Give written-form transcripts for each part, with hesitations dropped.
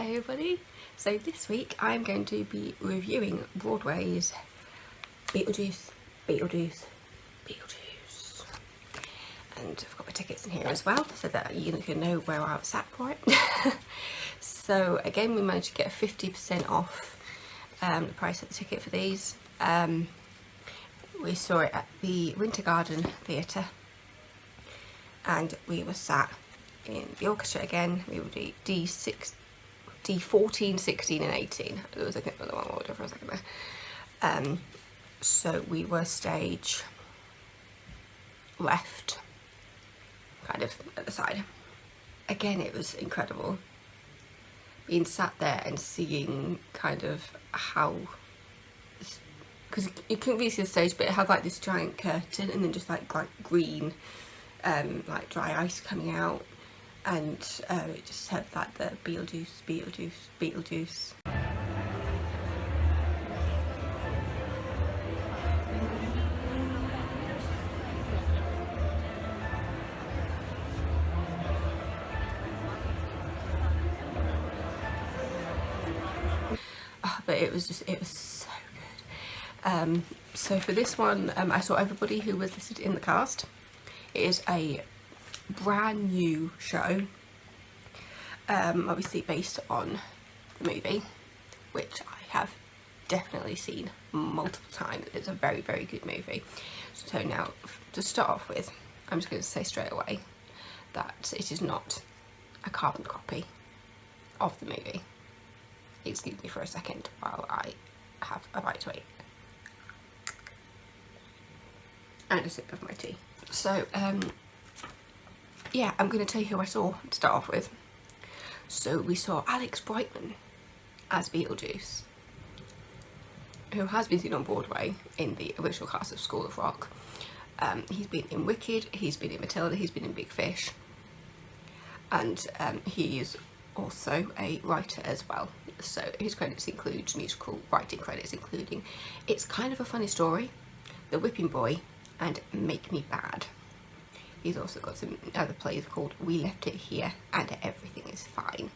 Hi everybody, so this week I'm going to be reviewing Broadway's Beetlejuice. And I've got my tickets in here as well so that you can know where I was sat for it. So again, we managed to get 50% off the price of the ticket for these. We saw it at the Winter Garden Theatre and we were sat in the orchestra again. We would be D14, 16 and 18. It was looking at the wrong order for a second there. So we were stage left, kind of at the side. Again, it was incredible being sat there and seeing kind of how, because you couldn't really see the stage, but it had like this giant curtain and then just like green like dry ice coming out, and it just said like the Beetlejuice. But it was so good. So for this one, I saw everybody who was listed in the cast. It is a brand new show, obviously based on the movie, which I have definitely seen multiple times. It's a very, very good movie. So now, to start off with, I'm just going to say straight away that it is not a carbon copy of the movie. Excuse me for a second while I have a bite to eat and a sip of my tea. So yeah, I'm going to tell you who I saw to start off with. So we saw Alex Brightman as Beetlejuice, who has been seen on Broadway in the original cast of School of Rock. He's been in Wicked, he's been in Matilda, he's been in Big Fish, and he is also a writer as well. So his credits include musical writing credits, including It's Kind of a Funny Story, The Whipping Boy, and Make Me Bad. He's also got some other plays called We Left It Here and Everything Is Fine,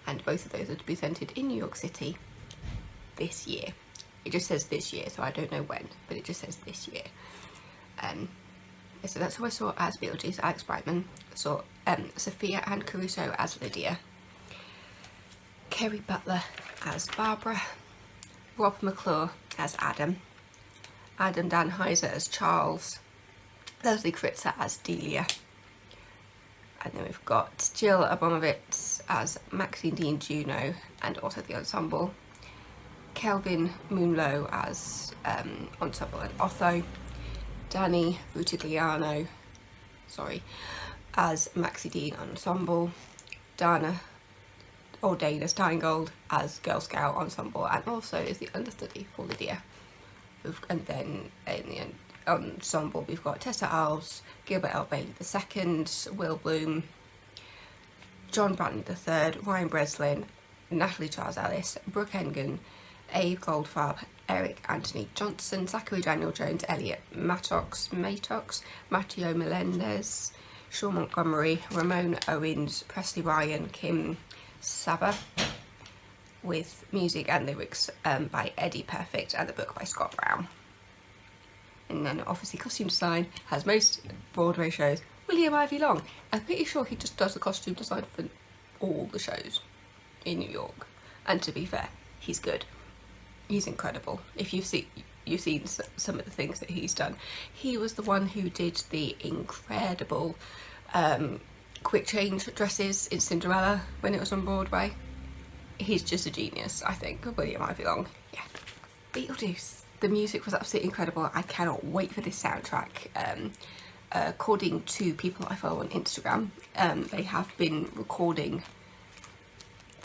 and both of those are to be presented in New York City this year. It just says this year, so I don't know when, but it just says this year. So that's who I saw as Beetlejuice, Alex Brightman. I saw Sophia Ann Caruso as Lydia, Kerry Butler as Barbara, Rob McClure as Adam, Adam Danheiser as Charles, Leslie Kritzer as Delia, and then we've got Jill Abramovitz as Maxine Dean Juno and also the ensemble, Kelvin Moonlow as ensemble and Otho, Danny Rutigliano, as Maxie Dean ensemble, Dana Steingold as Girl Scout ensemble and also is the understudy for Lydia. And then in the ensemble we've got Tessa Alves, Gilbert L. Bailey II, Will Bloom, John Bratton III, Ryan Breslin, Natalie Charles Ellis, Brooke Engen, Abe Goldfarb, Eric Anthony Johnson, Zachary Daniel Jones, Elliot Mattox, Matteo Melendez, Sean Montgomery, Ramon Owens, Presley Ryan, Kim Saba, with music and lyrics by Eddie Perfect and the book by Scott Brown. And then obviously costume design has most Broadway shows William Ivy Long. I'm pretty sure he just does the costume design for all the shows in New York, and to be fair, he's good. He's incredible. If you've seen some of the things that he's done, he was the one who did the incredible quick change dresses in Cinderella when it was on Broadway. He's just a genius, I think, William Ivy Long. Yeah, Beetlejuice. The music was absolutely incredible. I cannot wait for this soundtrack. According to people I follow on Instagram, they have been recording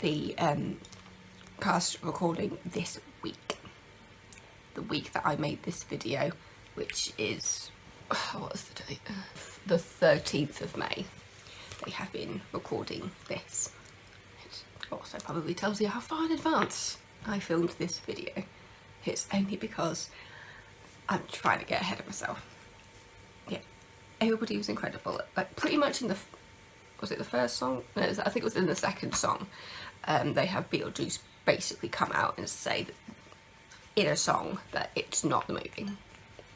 the cast recording this week. The week that I made this video, which is, what's the date? The 13th of May. They have been recording this. It also probably tells you how far in advance I filmed this video. It's only because I'm trying to get ahead of myself. Yeah, everybody was incredible. Like pretty much in the was it the first song? No, I think it was in the second song. They have Beetlejuice basically come out and say that in a song that it's not the movie.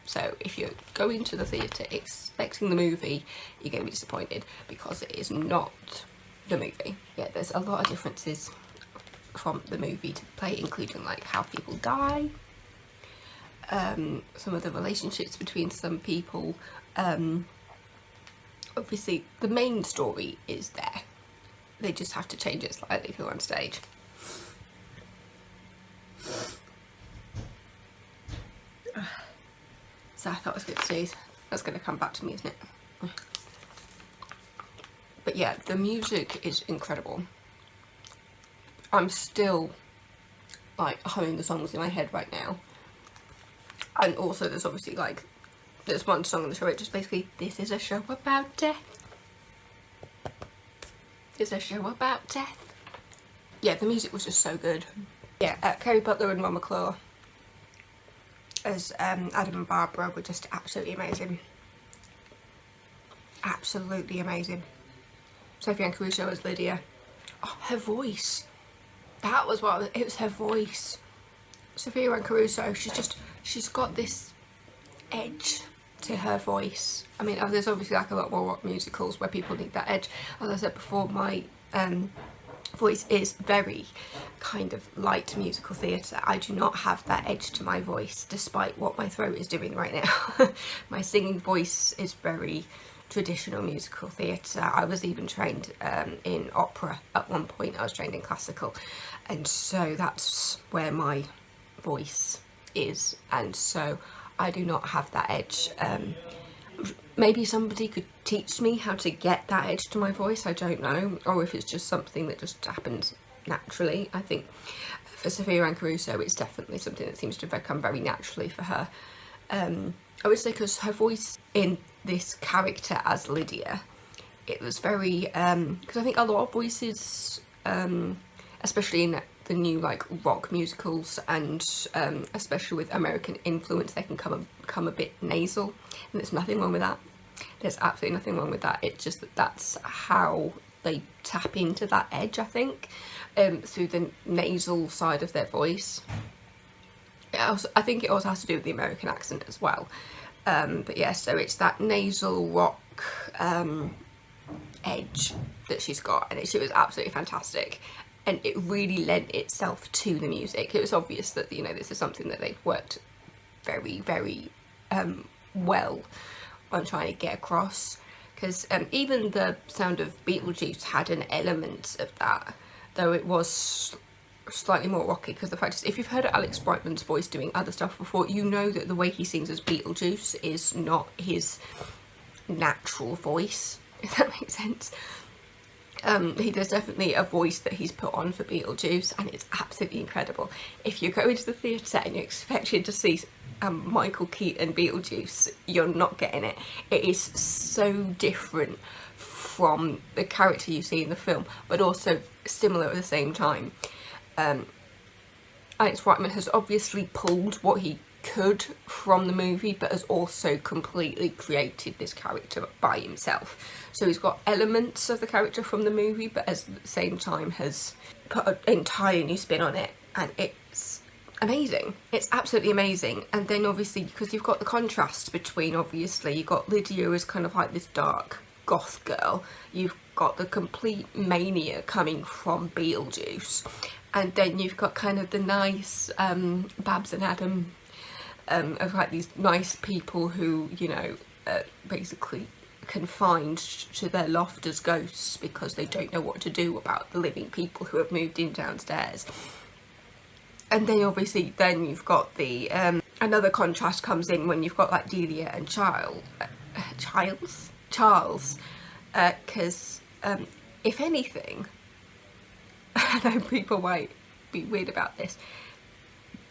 So if you go into the theatre expecting the movie, you're going to be disappointed because it is not the movie. Yeah, there's a lot of differences from the movie to the play, including like how people die, some of the relationships between some people. Obviously the main story is there, they just have to change it slightly if you're on stage. So I thought it was good to see. That's going to come back to me, isn't it? But yeah, the music is incredible. I'm still like humming the songs in my head right now. And also there's obviously like, there's one song in the show, it just basically, this is a show about death. It's a show about death. Yeah, the music was just so good. Yeah, Kerry Butler and Ron McClure as Adam and Barbara were just absolutely amazing. Absolutely amazing. Sophie Ann Caruso as Lydia. Oh, her voice. That was what it was, her voice. Sophia Ann Caruso, she's got this edge to her voice. I mean, there's obviously like a lot more rock musicals where people need that edge. As I said before, my voice is very kind of light musical theatre. I do not have that edge to my voice, despite what my throat is doing right now. My singing voice is very traditional musical theatre. I was even trained in opera at one point. I was trained in classical, and so that's where my voice is, and so I do not have that edge. Maybe somebody could teach me how to get that edge to my voice, I don't know, or if it's just something that just happens naturally. I think for Sophia Ann Caruso it's definitely something that seems to come very naturally for her. I would say because her voice in this character as Lydia, it was very, because I think a lot of voices, especially in the new like rock musicals and especially with American influence, they can come a bit nasal, and there's nothing wrong with that. There's absolutely nothing wrong with that. It's just that that's how they tap into that edge, I think, through the nasal side of their voice. I think it also has to do with the American accent as well. But yeah, so it's that nasal rock edge that she's got, and it was absolutely fantastic. And it really lent itself to the music. It was obvious that, you know, this is something that they'd worked very, very well on trying to get across. Because even the sound of Beetlejuice had an element of that, though it was slightly more rocky. Because the fact is, if you've heard Alex Brightman's voice doing other stuff before, you know that the way he sings as Beetlejuice is not his natural voice, if that makes sense. There's definitely a voice that he's put on for Beetlejuice, and it's absolutely incredible. If you go into the theatre and you're expecting to see Michael Keaton Beetlejuice, you're not getting it. It is so different from the character you see in the film, but also similar at the same time. Alex Brightman has obviously pulled what he could from the movie, but has also completely created this character by himself. So he's got elements of the character from the movie, but at the same time has put an entirely new spin on it, and it's amazing. It's absolutely amazing. And then obviously, because you've got the contrast between, obviously you've got Lydia as kind of like this dark goth girl, you've got the complete mania coming from Beetlejuice, and then you've got kind of the nice Babs and Adam of like these nice people who, you know, basically confined to their loft as ghosts because they don't know what to do about the living people who have moved in downstairs. And then obviously then you've got the another contrast comes in when you've got like Delia and Charles, because if anything, I know people might be weird about this,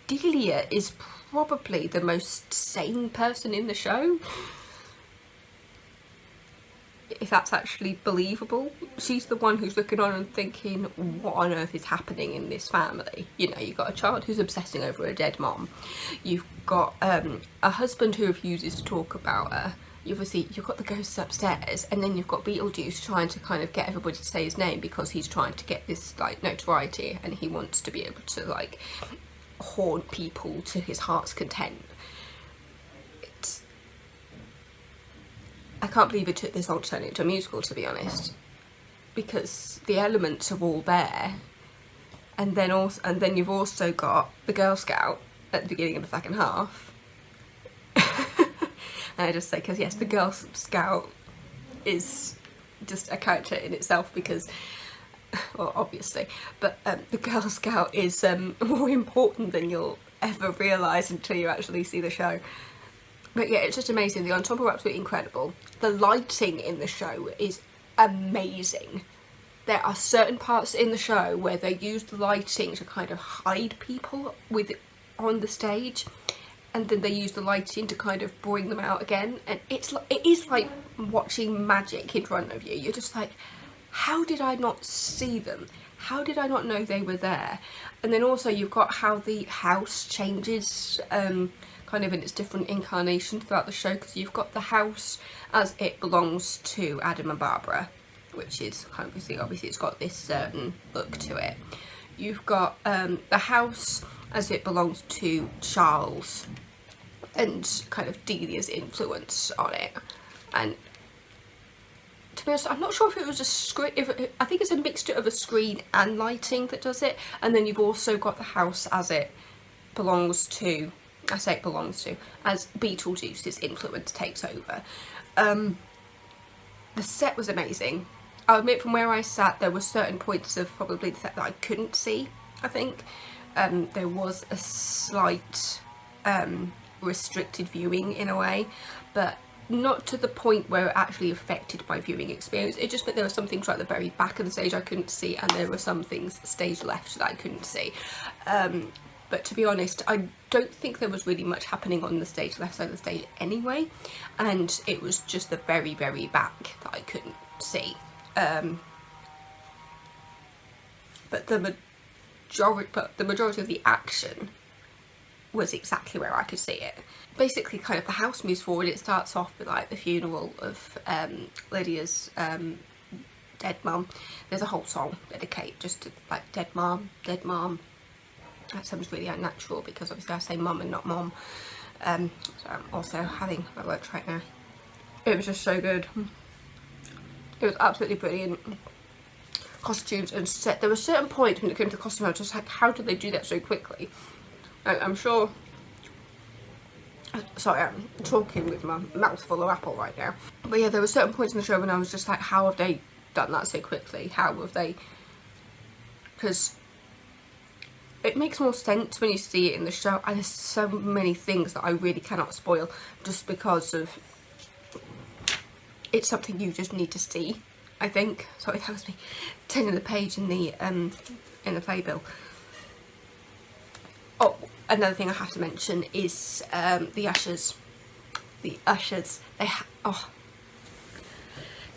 Delia is probably the most sane person in the show, if that's actually believable. She's the one who's looking on and thinking, what on earth is happening in this family? You know, you've got a child who's obsessing over a dead mom, you've got a husband who refuses to talk about her, you've got the ghosts upstairs, and then you've got Beetlejuice trying to kind of get everybody to say his name because he's trying to get this like notoriety, and he wants to be able to like haunt people to his heart's content. I can't believe it took this long to turn it into a musical, to be honest, because the elements are all there, and then you've also got the Girl Scout at the beginning of the second half. And I just say, because yes, the Girl Scout is just a character in itself, because, well, obviously, but the Girl Scout is more important than you'll ever realise until you actually see the show. But yeah, it's just amazing. The ensemble are absolutely incredible. The lighting in the show is amazing. There are certain parts in the show where they use the lighting to kind of hide people on the stage, and then they use the lighting to kind of bring them out again, and it is like watching magic in front of you. You're just like, how did I not see them? How did I not know they were there? And then also you've got how the house changes kind of in its different incarnations throughout the show, because you've got the house as it belongs to Adam and Barbara, which is kind of obviously it's got this certain look to it. You've got the house as it belongs to Charles and kind of Delia's influence on it. And to be honest, I'm not sure if it was a screen, I think it's a mixture of a screen and lighting that does it. And then you've also got the house as it belongs to, I say it belongs to, as Beetlejuice's influence takes over. The set was amazing. I'll admit, from where I sat, there were certain points of probably the set that I couldn't see, I think. There was a slight restricted viewing in a way, but not to the point where it actually affected my viewing experience. It just meant there were some things right at the very back of the stage I couldn't see, and there were some things stage left that I couldn't see. But to be honest, I don't think there was really much happening on the stage left side of the stage anyway, and it was just the very, very back that I couldn't see. But the majority of the action was exactly where I could see it. Basically, kind of the house moves forward. It starts off with like the funeral of Lydia's dead mum. There's a whole song dedicated just to like dead mum. That sounds really unnatural because obviously I say mum and not mom. So I'm also having my lunch right now. It was just so good. It was absolutely brilliant. Costumes and set. There were certain points when it came to costume I was just like, how did they do that so quickly? I'm sure. Sorry, I'm talking with my mouth full of apple right now. But yeah, there were certain points in the show when I was just like, how have they done that so quickly? How have they? Because it makes more sense when you see it in the show, and there's so many things that I really cannot spoil just because of it's something you just need to see, I think. Sorry, that was me turning the page in the playbill. Oh, another thing I have to mention is the ushers. The ushers, because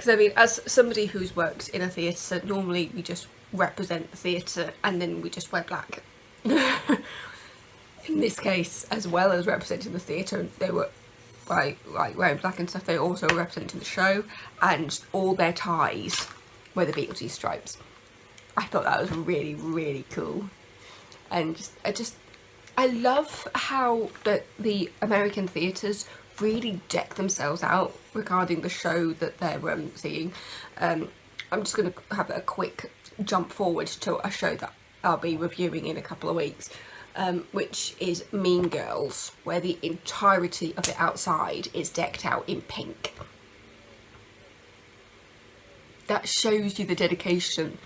I mean, as somebody who's worked in a theatre, normally we just represent the theatre and then we just wear black. In this case, as well as representing the theatre, they were like wearing black and stuff. They also were representing the show, and all their ties were the Beetlejuice stripes. I thought that was really, really cool, and I love how the American theatres really deck themselves out regarding the show that they're seeing. I'm just going to have a quick jump forward to a show that I'll be reviewing in a couple of weeks, which is Mean Girls, where the entirety of the outside is decked out in pink. That shows you the dedication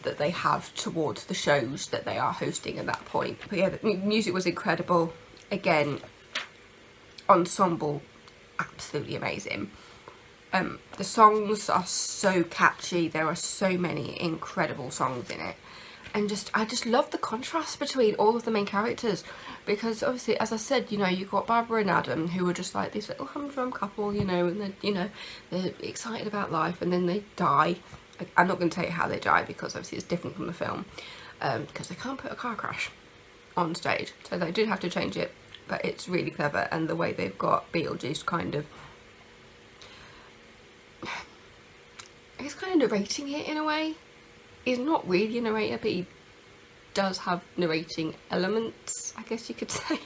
that they have towards the shows that they are hosting at that point. But yeah, the music was incredible. Again, ensemble, absolutely amazing. The songs are so catchy. There are so many incredible songs in it. And I just love the contrast between all of the main characters, because obviously, as I said, you know, you've got Barbara and Adam, who are just like this little humdrum couple, you know, and then, you know, they're excited about life, and then they die. I'm not going to tell you how they die, because obviously it's different from the film, because they can't put a car crash on stage, so they did have to change it, but it's really clever. And the way they've got Beetlejuice kind of he's kind of narrating it in a way. He's not really a narrator, but he does have narrating elements, I guess you could say.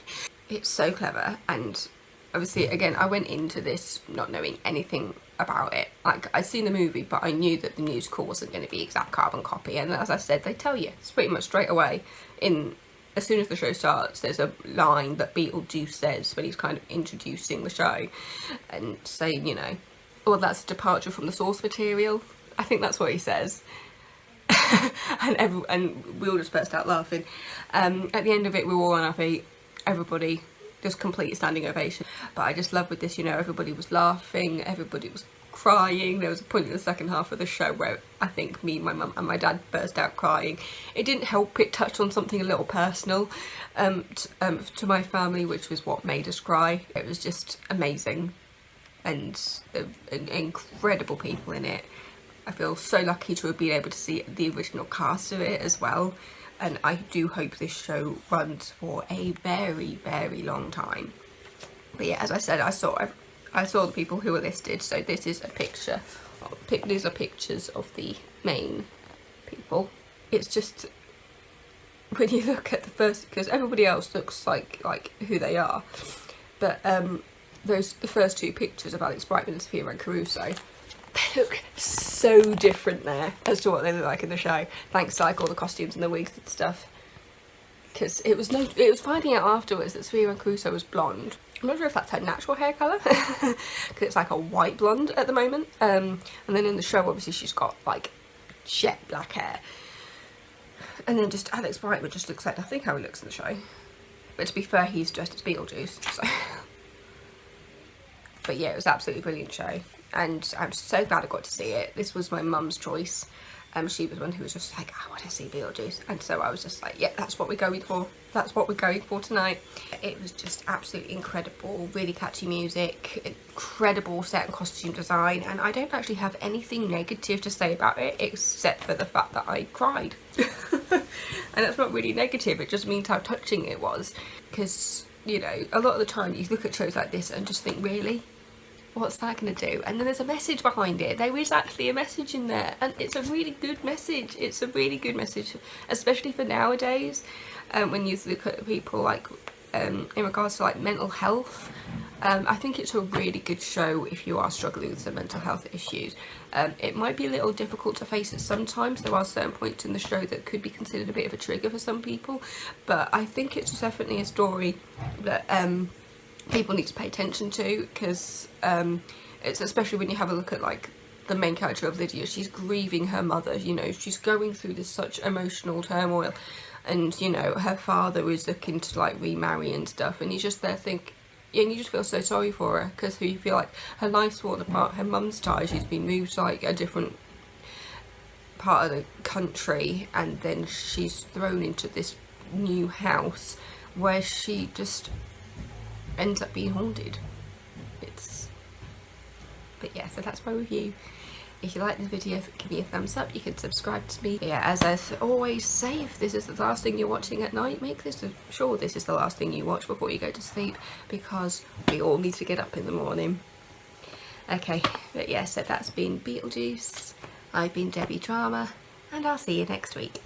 It's so clever, and obviously, again, I went into this not knowing anything about it. Like, I'd seen the movie, but I knew that the musical wasn't going to be exact carbon copy, and as I said, they tell you, it's pretty much straight away. As soon as the show starts, there's a line that Beetlejuice says when he's kind of introducing the show, and saying, you know, well, that's a departure from the source material. I think that's what he says. and we all just burst out laughing. At the end of it, we were all on our feet. Everybody just complete standing ovation. But I just love with this, you know, everybody was laughing, everybody was crying. There was a point in the second half of the show where I think me, my mum and my dad burst out crying. It didn't help, it touched on something a little personal to my family, which was what made us cry. It was just amazing, and incredible people in it. I feel so lucky to have been able to see the original cast of it as well, and I do hope this show runs for a very, very long time. But yeah, as I said, I saw the people who were listed, so this is a picture. These are pictures of the main people. It's just, when you look at the first, because everybody else looks like who they are, but the first two pictures of Alex Brightman and Sophia and Caruso, they look so different there as to what they look like in the show, thanks to like all the costumes and the wigs and stuff. Because it was finding out afterwards that Sophia Caruso was blonde. I'm not sure if that's her natural hair colour, because it's like a white blonde at the moment. And then in the show, obviously, she's got like jet black hair. And then just Alex Brightman just looks like, I think, how he looks in the show. But to be fair, he's dressed as Beetlejuice. So. But yeah, it was an absolutely brilliant show, and I'm so glad I got to see it. This was my mum's choice. She was one who was just like, I want to see Beetlejuice, and so I was just like, yeah, that's what we're going for. That's what we're going for tonight. It was just absolutely incredible, really catchy music, incredible set and costume design, and I don't actually have anything negative to say about it except for the fact that I cried. And that's not really negative, it just means how touching it was, because, you know, a lot of the time you look at shows like this and just think, really? What's that going to do? And then there's a message behind it. There is actually a message in there, and it's a really good message. It's a really good message, especially for nowadays, when you look at people like in regards to like mental health. I think it's a really good show if you are struggling with some mental health issues. It might be a little difficult to face it sometimes. There are certain points in the show that could be considered a bit of a trigger for some people, but I think it's definitely a story that people need to pay attention to, because it's, especially when you have a look at like the main character of Lydia, she's grieving her mother, you know, she's going through this such emotional turmoil, and you know, her father is looking to like remarry and stuff, and he's just there and you just feel so sorry for her, because you feel like her life's fallen apart. Her mum's died, she's been moved to like a different part of the country, and then she's thrown into this new house where she just ends up being haunted. But yeah, so that's my review. If you like this video, give me a thumbs up. You can subscribe to me. But yeah, as I always say, if this is the last thing you're watching at night, make sure this is the last thing you watch before you go to sleep, because we all need to get up in the morning. Okay, but yeah, so that's been Beetlejuice. I've been Debbie Drama, and I'll see you next week.